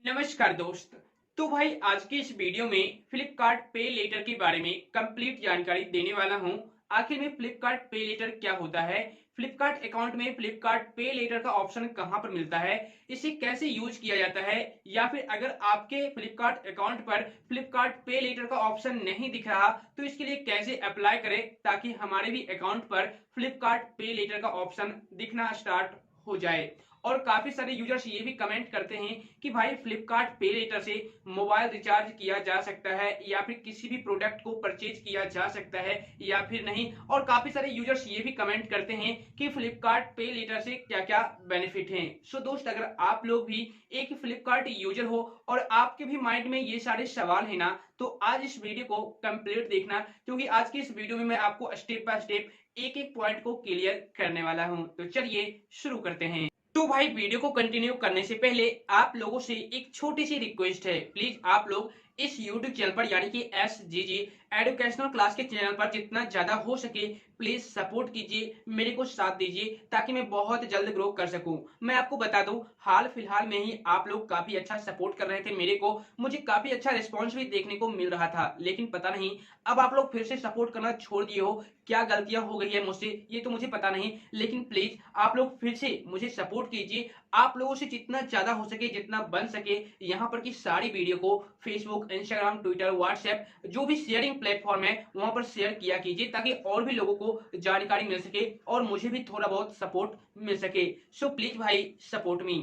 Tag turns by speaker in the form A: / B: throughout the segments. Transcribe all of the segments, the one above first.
A: नमस्कार दोस्त। तो भाई आज की इस वीडियो में फ्लिपकार्ट पे लेटर के बारे में कंप्लीट जानकारी देने वाला हूं। आखिर में फ्लिपकार्ट पे लेटर क्या होता है, फ्लिपकार्ट अकाउंट में फ्लिपकार्ट पे लेटर का ऑप्शन कहां पर मिलता है, इसे कैसे यूज किया जाता है, या फिर अगर आपके फ्लिपकार्ट अकाउंट पर फ्लिपकार्ट पे लेटर का ऑप्शन नहीं दिख रहा तो इसके लिए कैसे अप्लाई करें ताकि हमारे भी अकाउंट पर फ्लिपकार्ट पे लेटर का ऑप्शन दिखना स्टार्ट हो जाए। और काफी सारे यूजर्स ये भी कमेंट करते हैं कि भाई फ्लिपकार्ट पे लेटर से मोबाइल रिचार्ज किया जा सकता है या फिर किसी भी प्रोडक्ट को परचेज किया जा सकता है या फिर नहीं। और काफी सारे यूजर्स ये भी कमेंट करते हैं कि फ्लिपकार्ट पे लेटर से क्या क्या बेनिफिट हैं। सो दोस्त, अगर आप लोग भी एक फ्लिपकार्ट यूजर हो और आपके भी माइंड में ये सारे सवाल है ना, तो आज इस वीडियो को कंप्लीट देखना, क्योंकि आज की इस वीडियो में मैं आपको स्टेप बाय स्टेप एक एक पॉइंट को क्लियर करने वाला हूं। तो चलिए शुरू करते हैं। तो भाई वीडियो को कंटिन्यू करने से पहले आप लोगों से एक छोटी सी रिक्वेस्ट है, प्लीज आप लोग इस YouTube चैनल पर यानी कि SGG एजुकेशनल क्लास के चैनल पर जितना ज्यादा हो सके प्लीज सपोर्ट कीजिए, मेरे को साथ दीजिए ताकि मैं बहुत जल्द ग्रो कर सकूं। मैं आपको बता दूं, हाल फिलहाल में ही आप लोग काफी अच्छा सपोर्ट कर रहे थे मेरे को, मुझे काफी अच्छा रिस्पॉन्स भी देखने को मिल रहा था, लेकिन पता नहीं अब आप लोग फिर से सपोर्ट करना छोड़ दिए हो, क्या गलतियां हो गई है मुझसे ये तो मुझे पता नहीं, लेकिन प्लीज आप लोग फिर से मुझे सपोर्ट कीजिए। आप लोगों से जितना ज्यादा हो सके, जितना बन सके, यहाँ पर की सारी वीडियो को फेसबुक, इंस्टाग्राम, ट्विटर, व्हाट्सएप जो भी शेयरिंग प्लेटफॉर्म है वहां पर शेयर किया कीजिए ताकि और भी लोगों को जानकारी मिल सके और मुझे भी थोड़ा बहुत सपोर्ट मिल सके। सो प्लीज भाई सपोर्ट मी।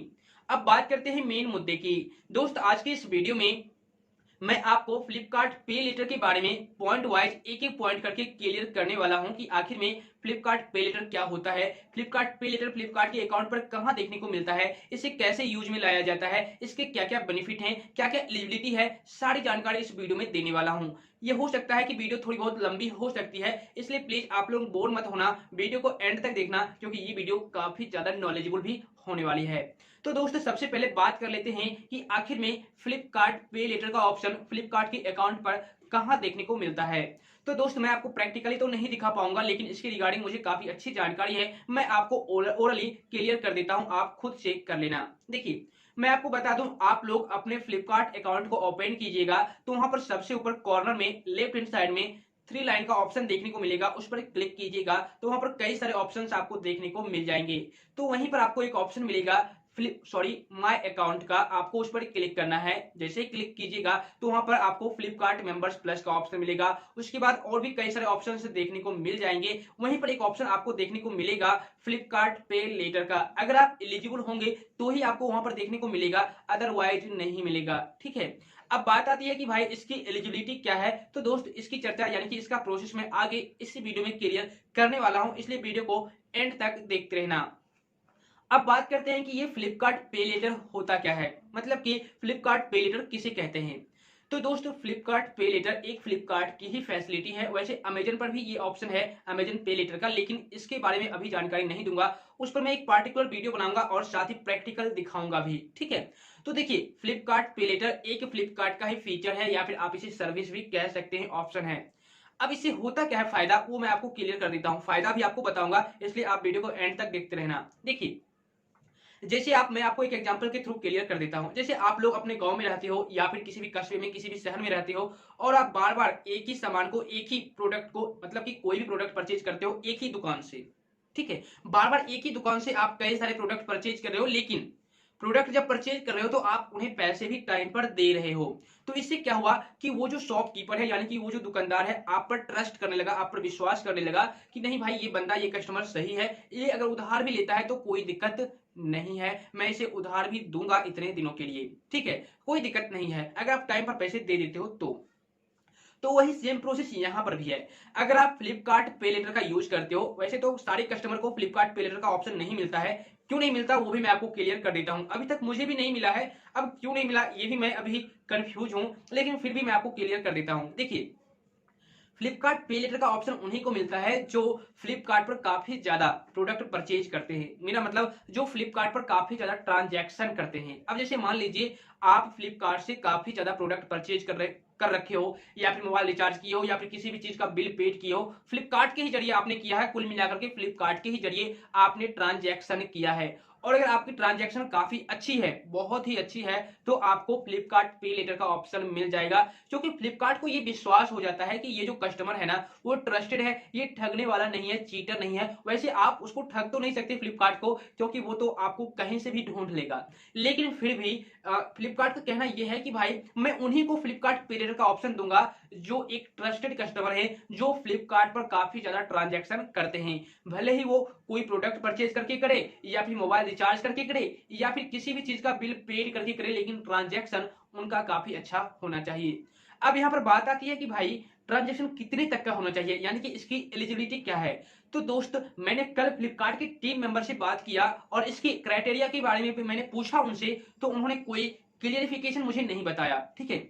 A: अब बात करते हैं मेन मुद्दे की। दोस्त, आज के इस वीडियो में मैं आपको फ्लिपकार्ट पे लेटर के बारे में पॉइंट वाइज एक एक पॉइंट करके क्लियर करने वाला हूं कि आखिर में फ्लिपकार्ट पे लेटर क्या होता है, फ्लिपकार्ट पे लेटर फ्लिपकार्ट के अकाउंट पर कहां देखने को मिलता है, इसे कैसे यूज में लाया जाता है, इसके क्या क्या बेनिफिट हैं, क्या क्या एलिजिबिलिटी है, सारी जानकारी इस वीडियो में देने वाला हूं। ये हो सकता है कि वीडियो थोड़ी बहुत लंबी हो सकती है, इसलिए प्लीज आप लोग बोर मत होना, वीडियो को एंड तक देखना क्योंकि ये वीडियो काफी ज्यादा नॉलेजेबल भी होने वाली है। तो दोस्तों, सबसे पहले बात कर लेते हैं कि आखिर में फ्लिपकार्ट पे लेटर का ऑप्शन फ्लिपकार्ट के अकाउंट पर कहां देखने को मिलता है। तो दोस्त, मैं आपको प्रैक्टिकली तो नहीं दिखा पाऊंगा, लेकिन इसके रिगार्डिंग मुझे काफी अच्छी जानकारी है, मैं आपको ओरली क्लियर कर देता हूं, आप खुद चेक कर लेना। देखिए, मैं आपको बता दूं, आप लोग अपने फ्लिपकार्ट अकाउंट को ओपन कीजिएगा तो वहां पर सबसे ऊपर कॉर्नर में लेफ्ट हैंड साइड में थ्री लाइन का ऑप्शन देखने को मिलेगा, उस पर क्लिक कीजिएगा तो वहां पर कई सारे ऑप्शंस आपको देखने को मिल जाएंगे। तो वहीं पर आपको एक ऑप्शन मिलेगा माय अकाउंट का, आपको उस पर क्लिक करना है। जैसे ही क्लिक कीजिएगा तो वहां पर आपको फ्लिपकार्ट मेंबर्स प्लस का ऑप्शन मिलेगा, उसके बाद और भी कई सारे ऑप्शंस देखने को मिल जाएंगे। वहीं पर एक ऑप्शन आपको देखने को मिलेगा फ्लिपकार्ट पे लेटर का, अगर आप एलिजिबल होंगे तो ही आपको वहां पर देखने को मिलेगा, अदरवाइज नहीं मिलेगा। ठीक है, अब बात आती है कि भाई इसकी एलिजिबिलिटी क्या है। तो दोस्त, इसकी चर्चा यानी कि इसका प्रोसेस मैं आगे इसी वीडियो में क्लियर करने वाला हूं, इसलिए वीडियो को एंड तक देखते रहना। अब बात करते हैं कि ये फ्लिपकार्ट पे लेटर होता क्या है, मतलब कि फ्लिपकार्ट पे लेटर किसे कहते हैं। तो दोस्तों, फ्लिपकार्ट पे लेटर एक फ्लिपकार्ट की ही फैसिलिटी है। वैसे अमेजन पर भी ये ऑप्शन है अमेजन पे लेटर का, लेकिन इसके बारे में अभी जानकारी नहीं दूंगा, उस पर मैं एक पार्टिकुलर वीडियो बनाऊंगा और साथ ही प्रैक्टिकल दिखाऊंगा भी। ठीक है, तो देखिए, फ्लिपकार्ट पे लेटर एक फ्लिपकार्ट का ही फीचर है या फिर आप इसे सर्विस भी कह सकते हैं, ऑप्शन है। अब इससे होता क्या है फायदा, वो मैं आपको क्लियर कर देता हूं, फायदा भी आपको बताऊंगा, इसलिए आप वीडियो को एंड तक देखते रहना। देखिए, जैसे मैं आपको एक एग्जांपल के थ्रू क्लियर कर देता हूं। जैसे आप लोग अपने गांव में रहते हो या फिर किसी भी कस्बे में, किसी भी शहर में रहते हो और आप बार बार एक ही सामान को, एक ही प्रोडक्ट को, मतलब कि कोई भी प्रोडक्ट परचेज करते हो एक ही दुकान से। ठीक है, बार बार एक ही दुकान से आप कई सारे प्रोडक्ट परचेज कर रहे हो, लेकिन प्रोडक्ट जब परचेज कर रहे हो तो आप उन्हें पैसे भी टाइम पर दे रहे हो। तो इससे क्या हुआ कि वो जो शॉपकीपर है यानी कि वो जो दुकानदार है आप पर ट्रस्ट करने लगा, आप पर विश्वास करने लगा कि नहीं भाई, ये बंदा, ये कस्टमर सही है, ये अगर उधार भी लेता है तो कोई दिक्कत नहीं है, मैं इसे उधार भी दूंगा इतने दिनों के लिए। ठीक है, कोई दिक्कत नहीं है अगर आप टाइम पर पैसे दे देते हो तो वही सेम प्रोसेस यहां पर भी है। अगर आप फ्लिपकार्ट पे लेटर का यूज करते हो, वैसे तो सारे कस्टमर को फ्लिपकार्ट पे लेटर का ऑप्शन नहीं मिलता है, क्यों नहीं मिलता वो भी मैं आपको क्लियर कर देता हूं। अभी तक मुझे भी नहीं मिला है, अब क्यों नहीं मिला ये भी मैं अभी कंफ्यूज हूं, लेकिन फिर भी मैं आपको क्लियर कर देता हूं। देखिए, फ्लिपकार्ट पे लेटर का ऑप्शन उन्हीं को मिलता है जो फ्लिपकार्ट पर काफी ज्यादा प्रोडक्ट परचेज करते हैं, मेरा मतलब जो फ्लिपकार्ट पर काफी ज्यादा ट्रांजैक्शन करते हैं। अब जैसे मान लीजिए आप फ्लिपकार्ट से काफी ज्यादा प्रोडक्ट परचेज कर रखे हो, या फिर मोबाइल रिचार्ज किए हो, या फिर किसी भी चीज का बिल पेड किए हो, फ्लिपकार्ट के ही जरिए आपने किया है, कुल मिलाकर के फ्लिपकार्ट के ही जरिए आपने ट्रांजैक्शन किया है। और अगर आपकी ट्रांजैक्शन काफी अच्छी है, बहुत ही अच्छी है, तो आपको फ्लिपकार्ट पे लेटर का ऑप्शन मिल जाएगा, क्योंकि फ्लिपकार्ट को ये विश्वास हो जाता है कि ये जो कस्टमर है ना वो ट्रस्टेड है, ये ठगने वाला नहीं है, चीटर नहीं है। वैसे आप उसको ठग तो नहीं सकते फ्लिपकार्ट को, क्योंकि वो तो आपको कहीं से भी ढूंढ लेगा, लेकिन फिर भी फ्लिपकार्ट का कहना यह है कि भाई मैं उन्हीं को फ्लिपकार्ट पे लेटर का ऑप्शन दूंगा जो एक ट्रस्टेड कस्टमर है, जो फ्लिपकार्ट पर काफी ज्यादा ट्रांजैक्शन करते हैं, भले ही वो कोई प्रोडक्ट परचेज करके करे या फिर मोबाइल रिचार्ज करके करे या फिर किसी भी चीज का बिल पेड करके करे, लेकिन ट्रांजैक्शन उनका काफी अच्छा होना चाहिए। अब यहाँ पर बात आती है कि भाई ट्रांजैक्शन कितने तक का होना चाहिए, यानी कि इसकी एलिजिबिलिटी क्या है। तो दोस्त मैंने कल फ्लिपकार्ट के टीम मेंबर से बात किया और इसकी क्राइटेरिया के बारे में भी मैंने पूछा उनसे, तो उन्होंने कोई क्लियरिफिकेशन मुझे नहीं बताया। ठीक है,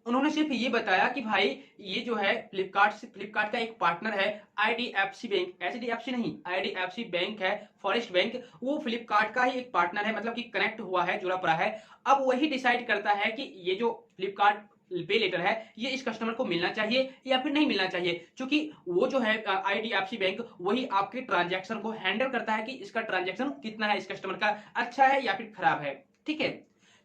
A: उन्होंने सिर्फ ये बताया कि भाई ये जो है फ्लिपकार्ट का एक पार्टनर है आईडीएफसी बैंक, एचडीएफसी नहीं, आईडीएफसी बैंक है, फॉरेस्ट बैंक, वो फ्लिपकार्ट का ही एक पार्टनर है, मतलब कि कनेक्ट हुआ है, जुड़ा पड़ा है। अब वही डिसाइड करता है कि ये जो फ्लिपकार्ट पे लेटर है ये इस कस्टमर को मिलना चाहिए या फिर नहीं मिलना चाहिए, क्योंकि वो जो है आईडीएफसी बैंक वही आपके ट्रांजैक्शन को हैंडल करता है कि इसका ट्रांजैक्शन कितना है, इस कस्टमर का अच्छा है या फिर खराब है। ठीक है,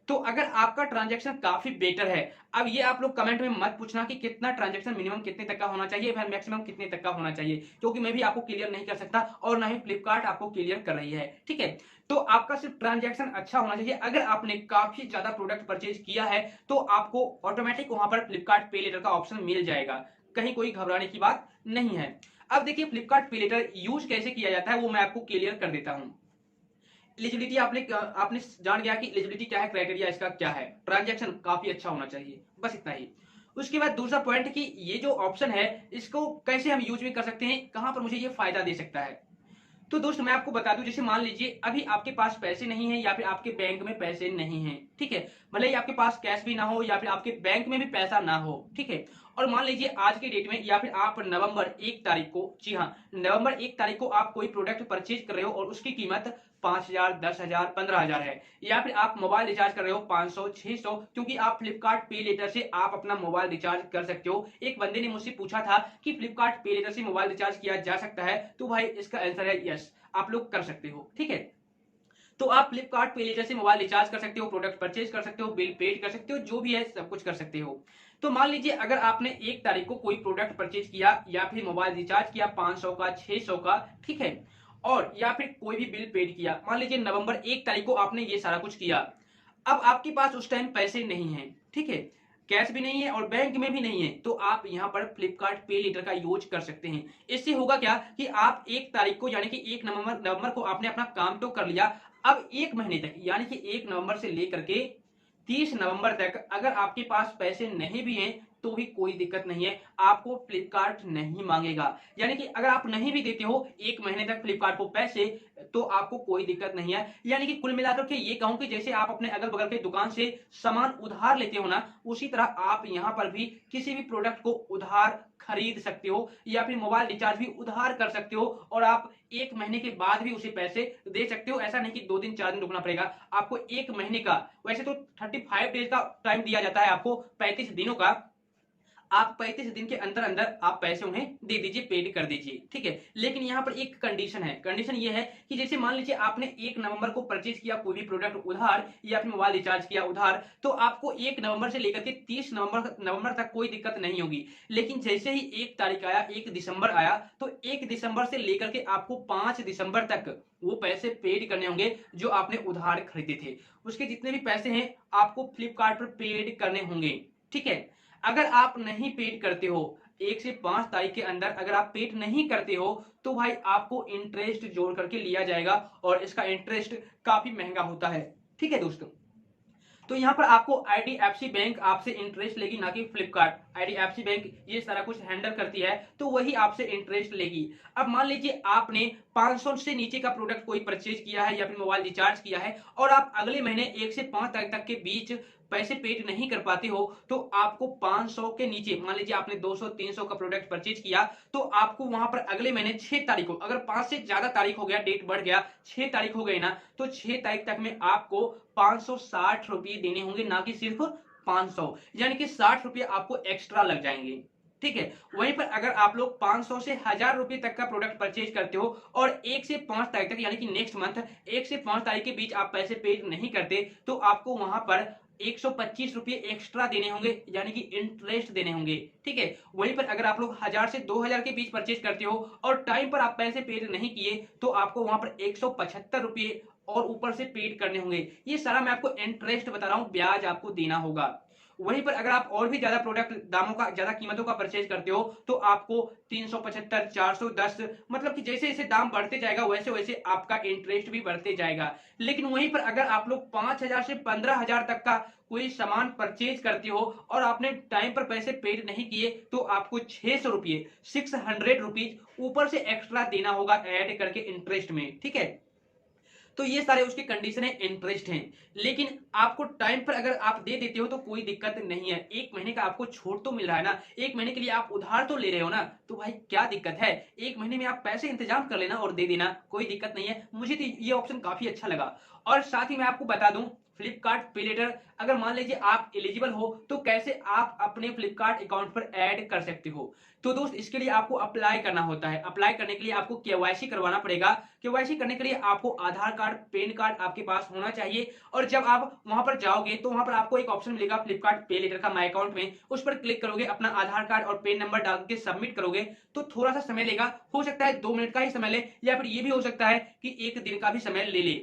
A: तो अगर आपका ट्रांजैक्शन काफी बेटर है, अब ये आप लोग कमेंट में मत पूछना कि कितना ट्रांजैक्शन मिनिमम कितने तक का होना चाहिए, फिर मैक्सिमम कितने तक का होना चाहिए, क्योंकि मैं भी आपको क्लियर नहीं कर सकता और ना ही फ्लिपकार्ट आपको क्लियर कर रही है। ठीक है, तो आपका सिर्फ ट्रांजैक्शन अच्छा होना चाहिए। अगर आपने काफी ज्यादा प्रोडक्ट परचेज किया है तो आपको ऑटोमेटिक वहां पर फ्लिपकार्ट पे लेटर का ऑप्शन मिल जाएगा, कहीं कोई घबराने की बात नहीं है। अब देखिए फ्लिपकार्ट पे लेटर यूज कैसे किया जाता है वो मैं आपको क्लियर कर देता हूं। एलिजिबिलिटी आपने जान गया कि एलिजिबिलिटी क्या है, क्राइटेरिया इसका क्या है, ट्रांजैक्शन काफी अच्छा होना चाहिए, बस इतना ही। उसके बाद दूसरा पॉइंट कि ये जो ऑप्शन है इसको कैसे हम यूज भी कर सकते हैं, कहां पर मुझे ये फायदा दे सकता है। तो दोस्त मैं आपको बता दूं, जैसे मान लीजिए अभी आपके पास पैसे नहीं है या फिर आपके बैंक में पैसे नहीं है, ठीक है, भले ही आपके पास कैश भी ना हो या फिर आपके बैंक में भी पैसा ना हो, ठीक है, और मान लीजिए आज के डेट में या फिर आप नवंबर 1 तारीख को, जी हाँ नवंबर 1 तारीख को आप कोई प्रोडक्ट परचेज कर रहे हो और उसकी कीमत 5,000, 10,000, 15,000 है, या फिर आप मोबाइल रिचार्ज कर रहे हो 500, 600, क्योंकि आप फ्लिपकार्ट पे लेटर से आप अपना मोबाइल रिचार्ज कर सकते हो। एक बंदे ने मुझसे पूछा था कि फ्लिपकार्ट पे लेटर से मोबाइल रिचार्ज किया जा सकता है, तो भाई इसका आंसर है यस, आप लोग कर सकते हो। ठीक है, तो आप फ्लिपकार्ट पे लेटर से मोबाइल रिचार्ज कर सकते हो, प्रोडक्ट परचेज कर सकते हो, बिल पेड कर सकते हो, जो भी है सब कुछ कर सकते हो। तो मान लीजिए अगर आपने 1 तारीख को कोई प्रोडक्ट परचेज किया या फिर मोबाइल रिचार्ज किया 500 का, 600 का, ठीक है, और या फिर कोई भी बिल पेड किया, मान लीजिए नवंबर 1 तारीख को आपने ये सारा कुछ किया। अब आपके पास उस टाइम पैसे नहीं है, ठीक है, कैश भी नहीं है और बैंक में भी नहीं है, तो आप यहां पर फ्लिपकार्ट पे लेटर का यूज कर सकते हैं। इससे होगा क्या कि आप 1 तारीख को यानी कि 1 नवंबर को आपने अपना काम तो कर लिया, अब 1 महीने तक यानी कि 1 नवंबर से लेकर के 30 नवंबर तक अगर आपके पास पैसे नहीं भी हैं तो भी कोई दिक्कत नहीं है, आपको फ्लिपकार्ट नहीं मांगेगा। यानी कि अगर आप नहीं भी देते हो 1 महीने तक फ्लिपकार्ट को पैसे, तो आपको कोई दिक्कत नहीं है। यानी कि कुल मिलाकर के ये कहूं कि जैसे आप अपने अगल बगल के दुकान से सामान उधार लेते हो ना, उसी तरह आप यहां पर भी किसी भी प्रोडक्ट को उधार खरीद सकते हो या फिर मोबाइल रिचार्ज भी उधार कर सकते हो, और आप 1 महीने के बाद भी उसे पैसे दे सकते हो। ऐसा नहीं कि 2 दिन 4 दिन रुकना पड़ेगा, आपको 1 महीने का, वैसे तो 35 डेज का टाइम दिया जाता है आपको, 35 दिनों का, आप 35 दिन के अंदर अंदर आप पैसे उन्हें दे दीजिए, पेड कर दीजिए। ठीक है, लेकिन यहां पर एक कंडीशन है, कंडीशन ये है कि जैसे मान लीजिए आपने 1 नवंबर को परचेज किया कोई भी प्रोडक्ट उधार या फिर मोबाइल रिचार्ज किया उधार, तो आपको 1 नवंबर से लेकर के 30 नवंबर तक कोई दिक्कत नहीं होगी। लेकिन जैसे ही 1 तारीख आया, 1 दिसंबर आया, तो 1 दिसंबर से लेकर के आपको 5 दिसंबर तक वो पैसे पेड करने होंगे जो आपने उधार खरीदे थे। उसके जितने भी पैसे हैं आपको फ्लिपकार्ट पर पेड करने होंगे। ठीक है, अगर आप नहीं पेड करते हो 1 से 5 तारीख के अंदर, अगर आप पेड नहीं करते हो तो भाई आपको इंटरेस्ट जोड़ करके लिया जाएगा और इसका इंटरेस्ट काफी महंगा होता है। ठीक है दोस्तों, तो यहां पर आपको आईडीएफसी बैंक आपसे इंटरेस्ट लेगी, ना कि फ्लिपकार्ट। आईडीएफसी बैंक ये सारा कुछ हैंडल करती है तो वही आपसे इंटरेस्ट लेगी। अब मान लीजिए आपने 500 से नीचे का प्रोडक्ट कोई परचेज किया है या फिर मोबाइल रिचार्ज किया है और आप अगले महीने 1 से 5 तारीख तक के बीच पैसे पेड नहीं कर पाते हो, तो आपको 500 के नीचे, मान लीजिए आपने 200 300 का प्रोडक्ट परचेज किया, तो आपको वहां पर अगले महीने 6 तारीख को, अगर 5 से ज्यादा तारीख हो गया, डेट बढ़ गया, 6 तारीख हो गई ना, तो 6 तारीख तक में आपको 560 रुपये देने होंगे, ना कि सिर्फ 500, यानी कि 60 रुपये आपको एक्स्ट्रा लग जाएंगे। ठीक है। वहीं पर अगर आप लोग 500 से 1000 रुपए तक का प्रोडक्ट परचेज करते हो और 1 से 5 तारीख तक यानी कि नेक्स्ट मंथ 1 से 5 तारीख के बीच आप पैसे पे नहीं करते तो आपको वहां पर 125 रुपए एक्स्ट्रा देने होंगे यानी कि इंटरेस्ट देने होंगे। ठीक है। वहीं पर अगर आप लोग 1000 से 2000 के बीच परचेज करते हो और टाइम पर आप पैसे पे नहीं किए तो आपको वहां पर 175 रुपए और ऊपर से पेड करने होंगे। ये सारा मैं आपको इंटरेस्ट बता रहा हूं, ब्याज आपको देना होगा। वहीं पर अगर आप और भी ज्यादा प्रोडक्ट दामों का ज्यादा कीमतों का परचेज करते हो तो आपको 375 410 मतलब कि जैसे जैसे दाम बढ़ते जाएगा वैसे वैसे आपका इंटरेस्ट भी बढ़ते जाएगा। लेकिन वहीं पर अगर आप लोग 5000 से 15000 तक का कोई सामान परचेज करते हो और आपने टाइम पर पैसे पेड नहीं किए तो आपको 600 रुपये 600 रुपीज ऊपर से एक्स्ट्रा देना होगा ऐड करके इंटरेस्ट में। ठीक है। तो ये सारे उसके कंडीशन है, इंटरेस्ट हैं। लेकिन आपको टाइम पर अगर आप दे देते हो तो कोई दिक्कत नहीं है। 1 महीने का आपको छूट तो मिल रहा है ना, 1 महीने के लिए आप उधार तो ले रहे हो ना, तो भाई क्या दिक्कत है। 1 महीने में आप पैसे इंतजाम कर लेना और दे देना, कोई दिक्कत नहीं है। मुझे तो ये ऑप्शन काफी अच्छा लगा। और साथ ही मैं आपको बता दूं फ्लिपकार्ट पे लेटर अगर मान लीजिए आप एलिजिबल हो तो कैसे आप अपने फ्लिपकार्ट अकाउंट पर ऐड कर सकते हो। तो दोस्त इसके लिए आपको अप्लाई करना होता है। अप्लाई करने के लिए आपको केवाईसी करवाना पड़ेगा। केवाईसी करने के लिए आपको आधार कार्ड पैन कार्ड आपके पास होना चाहिए। और जब आप वहां पर जाओगे तो वहां पर आपको एक ऑप्शन मिलेगा फ्लिपकार्ट पे लेटर का माई अकाउंट में, उस पर क्लिक करोगे, अपना आधार कार्ड और पैन नंबर डाल के सबमिट करोगे तो थोड़ा सा समय लेगा। हो सकता है 2 मिनट का ही समय ले या फिर ये भी हो सकता है कि 1 दिन का भी समय ले ले।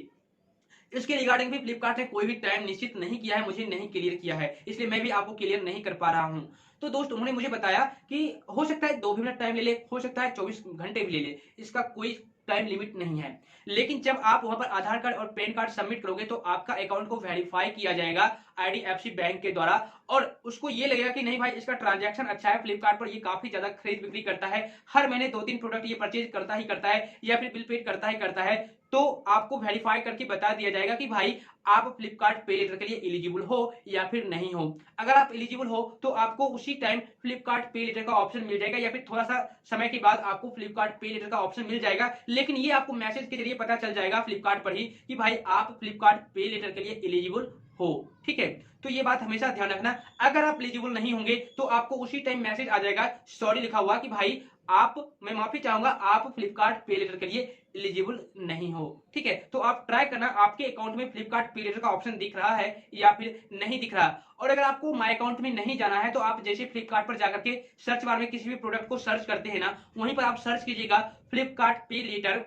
A: इसके रिगार्डिंग भी फ्लिपकार्ट ने कोई भी टाइम निश्चित नहीं किया है, मुझे नहीं क्लियर किया है, इसलिए मैं भी आपको क्लियर नहीं कर पा रहा हूं। तो दोस्त उन्होंने मुझे बताया कि हो सकता है 2 भी मिनट टाइम ले ले, हो सकता है 24 घंटे भी ले ले, इसका कोई टाइम लिमिट नहीं है। लेकिन जब आप वहां पर आधार कार्ड और पैन कार्ड सबमिट करोगे तो आपका अकाउंट को वेरीफाई किया जाएगा आईडीएफसी बैंक के द्वारा और उसको ये लगेगा कि नहीं भाई इसका ट्रांजैक्शन अच्छा है, फ्लिपकार्ट पर ये काफी ज्यादा खरीद बिक्री करता है, हर महीने 2-3 प्रोडक्ट ये परचेज करता ही करता है या फिर बिल पेड करता ही करता है। तो आपको वेरीफाई करके बता दिया जाएगा कि भाई आप फ्लिपकार्ट पे लेटर के लिए एलिजिबल हो या फिर नहीं हो। अगर आप एलिजिबल हो तो आपको उसी टाइम फ्लिपकार्ट पे लेटर का ऑप्शन मिल जाएगा या फिर थोड़ा सा समय के बाद आपको फ्लिपकार्ट पे लेटर का ऑप्शन मिल जाएगा। लेकिन ये आपको मैसेज के जरिए पता चल जाएगा फ्लिपकार्ट पर ही कि भाई आप फ्लिपकार्ट पे लेटर के लिए एलिजिबल हो। ठीक है। तो ये बात हमेशा ध्यान रखना, अगर आप एलिजिबल नहीं होंगे तो आपको उसी टाइम मैसेज आ जाएगा सॉरी लिखा हुआ कि भाई आप, मैं माफी चाहूंगा, आप फ्लिपकार्ट पे लेटर के लिए एलिजिबल नहीं हो। ठीक है। तो आप ट्राई करना आपके अकाउंट में फ्लिपकार्ट पे लेटर का ऑप्शन दिख रहा है या फिर नहीं दिख रहा। और अगर आपको माय अकाउंट में नहीं जाना है तो आप जैसे फ्लिपकार्ट पर जाकर के सर्च बार में किसी भी प्रोडक्ट को सर्च करते हैं ना, वहीं पर आप सर्च कीजिएगा फ्लिपकार्ट पे लेटर,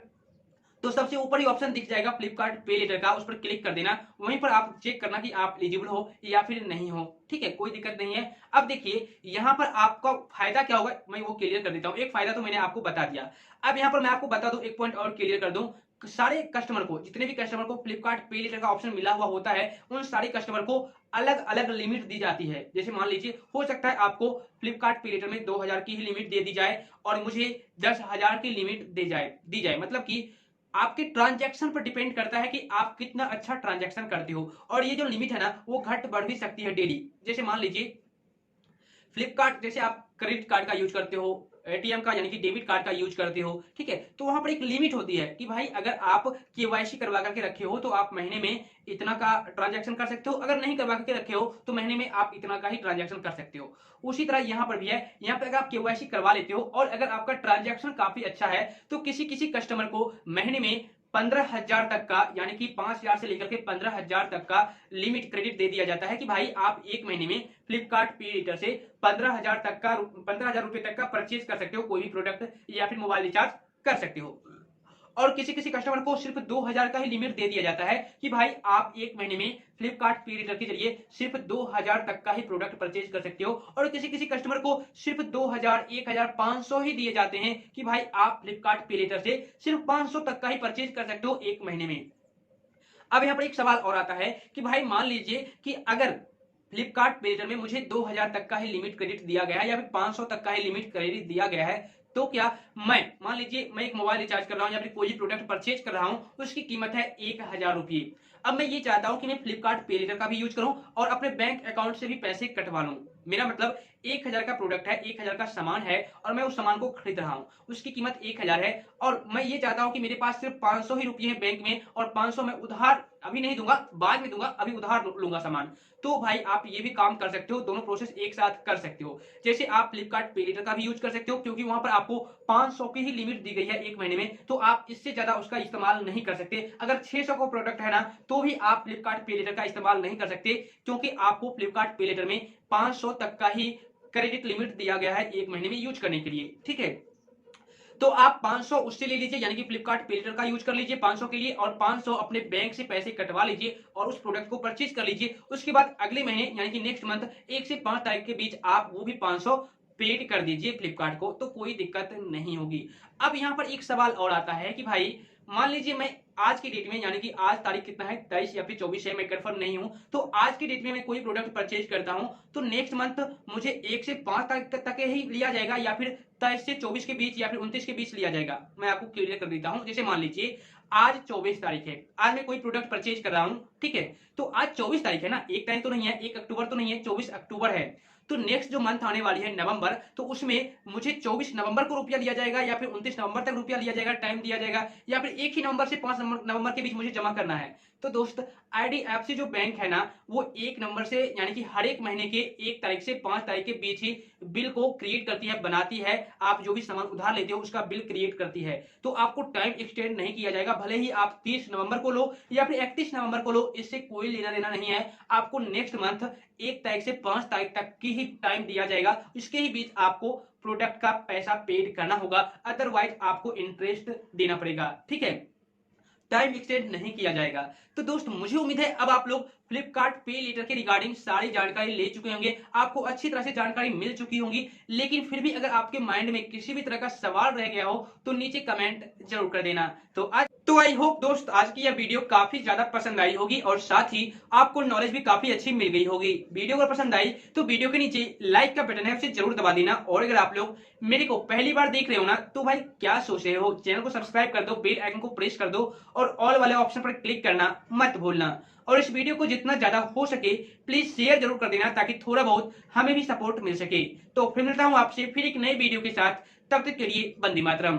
A: तो सबसे ऊपर ही ऑप्शन दिख जाएगा फ्लिपकार्ट पे लेटर का, उस पर क्लिक कर देना। वहीं पर आप चेक करना कि आप एलिजिबल हो या फिर नहीं हो। ठीक है, कोई दिक्कत नहीं है। अब देखिए यहाँ पर आपका फायदा क्या होगा, मैं वो क्लियर कर देता हूँ। एक फायदा तो मैंने आपको बता दिया, अब यहाँ पर मैं आपको बता दूं, एक पॉइंट और क्लियर कर दूं। सारे कस्टमर को, जितने भी कस्टमर को फ्लिपकार्ट पे लेटर का ऑप्शन मिला हुआ होता है, उन सारे कस्टमर को अलग अलग लिमिट दी जाती है। जैसे मान लीजिए हो सकता है आपको फ्लिपकार्ट पे लेटर में 2000 की ही लिमिट दे दी जाए और मुझे 10,000 की लिमिट दी जाए मतलब कि आपके ट्रांजैक्शन पर डिपेंड करता है कि आप कितना अच्छा ट्रांजैक्शन करते हो। और ये जो लिमिट है ना वो घट बढ़ भी सकती है डेली। जैसे मान लीजिए फ्लिपकार्ट, जैसे आप क्रेडिट कार्ड का यूज करते हो, एटीएम का यानी कि डेबिट कार्ड का यूज करते हो, ठीक है, तो वहां पर एक लिमिट होती है कि भाई अगर आप केवाईसी करवा करके रखे हो तो आप महीने में इतना का ट्रांजैक्शन कर सकते हो, अगर नहीं करवा करके रखे हो तो महीने में आप इतना का ही ट्रांजैक्शन कर सकते हो। उसी तरह यहाँ पर भी है, यहाँ पर अगर आप केवाईसी करवा लेते हो और अगर आपका ट्रांजैक्शन काफी अच्छा है तो किसी किसी कस्टमर को महीने में 15,000 तक का, यानी कि 5,000 से लेकर के 15,000 तक का लिमिट क्रेडिट दे दिया जाता है कि भाई आप एक महीने में फ्लिपकार्ट पे लेटर से 15,000 रुपए तक का परचेज कर सकते हो, कोई भी प्रोडक्ट या फिर मोबाइल रिचार्ज कर सकते हो। और किसी किसी कस्टमर को सिर्फ 2,000 का ही लिमिट दे दिया जाता है कि भाई आप एक महीने में फ्लिपकार्ट पे लेटर के जरिए सिर्फ 2,000 तक का ही प्रोडक्ट परचेज कर सकते हो। और किसी किसी कस्टमर को सिर्फ 2,000 1,500 ही दिए जाते हैं कि भाई आप फ्लिपकार्ट पे लेटर से सिर्फ 500 तक का ही परचेज कर सकते हो एक महीने में। अब यहाँ पर एक सवाल और आता है कि भाई मान लीजिए कि अगर फ्लिपकार्ट पे लेटर में मुझे 2,000 तक का ही लिमिट क्रेडिट दिया गया है या फिर 500 तक का ही लिमिट क्रेडिट दिया गया है, तो क्या मैं, मान लीजिए मैं एक मोबाइल रिचार्ज कर रहा हूं या फिर कोई प्रोडक्ट परचेज कर रहा हूं, उसकी कीमत है 1,000 रुपये। अब मैं ये चाहता हूँ कि मैं फ्लिपकार्ट पे लेटर का भी यूज करूँ और अपने बैंक अकाउंट से भी पैसे कटवा लूँ। मेरा मतलब 1000 का प्रोडक्ट है, 1000 का सामान है और मैं उस सामान को खरीद रहा हूँ, उसकी कीमत 1000 है और मैं ये चाहता हूँ कि मेरे पास सिर्फ 500 ही रुपये हैं बैंक में और 500 मैं उधार अभी नहीं दूंगा, बाद में दूंगा, अभी उधार लूंगा सामान। तो भाई आप ये भी काम कर सकते हो, दोनों प्रोसेस एक साथ कर सकते हो। जैसे आप फ्लिपकार्ट पे लेटर का भी यूज कर सकते हो क्योंकि वहां पर आपको 500 की ही लिमिट दी गई है एक महीने में, तो आप इससे ज्यादा उसका इस्तेमाल नहीं कर सकते। अगर 600 का प्रोडक्ट है ना तो भी आप फ्लिपकार्ट पे लेटर का इस्तेमाल नहीं कर सकते क्योंकि आपको फ्लिपकार्ट पे लेटर में 500 तक का ही क्रेडिट लिमिट दिया गया है एक महीने में यूज करने के लिए। ठीक है, तो आप 500 उससे ले लीजिए, यानी कि फ्लिपकार्ट पे लेटर का यूज कर लीजिए 500 के लिए और 500 अपने बैंक से पैसे कटवा लीजिए और उस प्रोडक्ट को परचेज कर लीजिए। उसके बाद अगले महीने यानी कि नेक्स्ट मंथ 1 से 5 तारीख के बीच आप वो भी 500 पेड कर दीजिए फ्लिपकार्ट को, तो कोई दिक्कत नहीं होगी। अब यहाँ पर एक सवाल और आता है कि भाई मान लीजिए मैं आज की डेट में, यानी कि आज तारीख कितना है 23 या फिर 24 है, मैं कंफर्म नहीं हूं, तो आज की डेट में मैं कोई प्रोडक्ट परचेज करता हूं तो नेक्स्ट मंथ मुझे 1 से 5 तारीख तक ही लिया जाएगा या फिर 23 से 24 के बीच या फिर 29 के बीच लिया जाएगा। मैं आपको क्लियर कर देता हूं। जैसे मान लीजिए आज 24 तारीख है, आज मैं कोई प्रोडक्ट परचेज कर रहा हूं, ठीक है, तो आज 24 तारीख है ना, 1 तारीख तो नहीं है, 1 अक्टूबर तो नहीं है, 24 अक्टूबर है। तो नेक्स्ट जो मंथ आने वाली है नवंबर, तो उसमें मुझे 24 नवंबर को रुपया दिया जाएगा या फिर 29 नवंबर तक रुपया लिया जाएगा, टाइम दिया जाएगा, या फिर एक ही नवंबर से 5 नवंबर के बीच मुझे जमा करना है। तो दोस्त आईडीएफसी जो बैंक है ना वो 1 नंबर से यानी कि हर एक महीने के 1 तारीख से 5 तारीख के बीच ही बिल को क्रिएट करती है, बनाती है। आप जो भी सामान उधार लेते हो उसका बिल क्रिएट करती है, तो आपको टाइम एक्सटेंड नहीं किया जाएगा। भले ही आप 30 नवंबर को लो या फिर 31 नवंबर को लो, इससे कोई लेना देना नहीं है। आपको नेक्स्ट मंथ 1 तारीख से 5 तारीख तक की ही टाइम दिया जाएगा, इसके ही बीच आपको प्रोडक्ट का पैसा पेड करना होगा, अदरवाइज आपको इंटरेस्ट देना पड़ेगा। ठीक है, टाइम एक्सटेंड नहीं किया जाएगा। तो दोस्त मुझे उम्मीद है अब आप लोग फ्लिपकार्ट पे लेटर के रिगार्डिंग सारी जानकारी ले चुके होंगे, आपको अच्छी तरह से जानकारी मिल चुकी होगी। लेकिन फिर भी अगर आपके माइंड में किसी भी तरह का सवाल रह गया हो तो नीचे कमेंट जरूर कर देना। तो आई होप दोस्त आज की यह वीडियो काफी ज्यादा पसंद आई होगी और साथ ही आपको नॉलेज भी काफी अच्छी मिल गई होगी। वीडियो अगर पसंद आई तो वीडियो के नीचे लाइक का बटन है उसे जरूर दबा देना, और अगर आप लोग मेरे को पहली बार देख रहे हो ना तो भाई क्या सोच रहे हो, चैनल को सब्सक्राइब कर दो, बेल आइकन को प्रेस कर दो और ऑल वाले ऑप्शन पर क्लिक करना मत भूलना। और इस वीडियो को जितना ज्यादा हो सके प्लीज शेयर जरूर कर देना ताकि थोड़ा बहुत हमें भी सपोर्ट मिल सके। तो फिर मिलता हूं आपसे फिर एक नई वीडियो के साथ, तब तक के लिए वंदे मातरम।